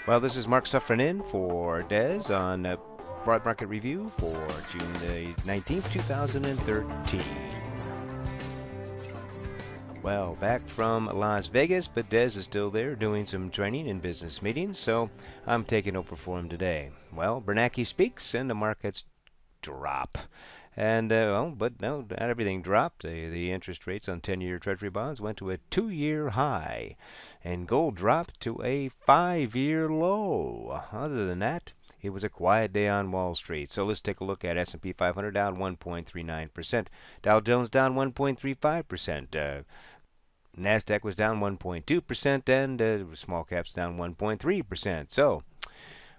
Well, this is Mark suffering in for Dez on Broad Market Review for June the 19th, 2013. Well, back from Las Vegas, but Dez is still there doing some training and business meetings, so I'm taking over for him today. Well, Burnanke speaks and the markets drop. And, but no, not everything dropped. The interest rates on 10-year Treasury bonds went to a 2-year high, and gold dropped to a 5-year low. Other than that, it was a quiet day on Wall Street. So let's take a look at S&P 500 down 1.39%. Dow Jones down 1.35%. NASDAQ was down 1.2%, and small caps down 1.3%. So,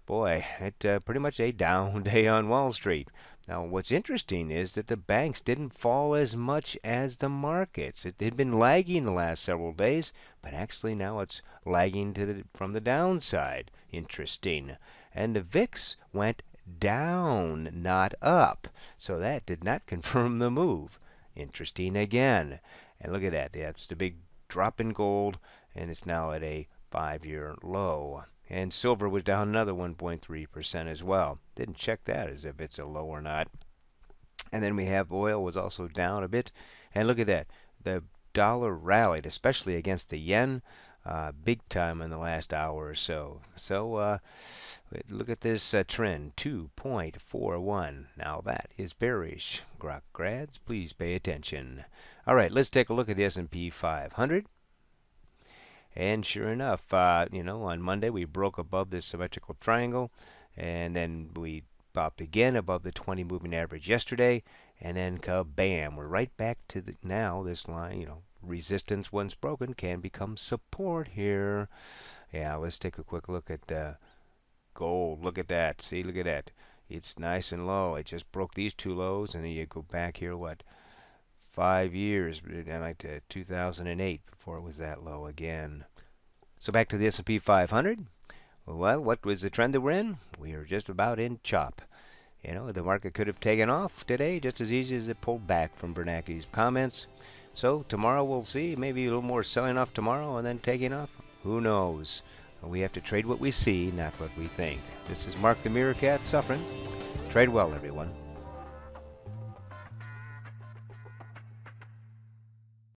boy, it pretty much a down day on Wall Street. Now, what's interesting is that the banks didn't fall as much as the markets. It had been lagging the last several days, but actually now it's lagging from the downside. Interesting. And the VIX went down, not up. So that did not confirm the move. Interesting again. And look at that. That's the big drop in gold, and it's now at a 5-year low. And silver was down another 1.3% as well. Didn't check that as if it's a low or not. And then we have oil was also down a bit. And look at that. The dollar rallied, especially against the yen, big time in the last hour or so. So look at this trend, 2.41. Now that is bearish. Grok grads, please pay attention. All right, let's take a look at the S&P 500. And sure enough, on Monday we broke above this symmetrical triangle, and then we popped again above the 20 moving average yesterday, and then kabam, we're right back to now this line. Resistance once broken can become support here. Yeah, let's take a quick look at gold. Look at that. See, look at that. It's nice and low. It just broke these two lows, and then you go back here, 5 years, like to 2008 before it was that low again. So back to the S&P 500. Well, what was the trend that we're in? We are just about in chop. The market could have taken off today just as easy as it pulled back from Bernanke's comments. So tomorrow we'll see. Maybe a little more selling off tomorrow and then taking off. Who knows? We have to trade what we see, not what we think. This is Mark the Meerkat suffering. Trade well, everyone.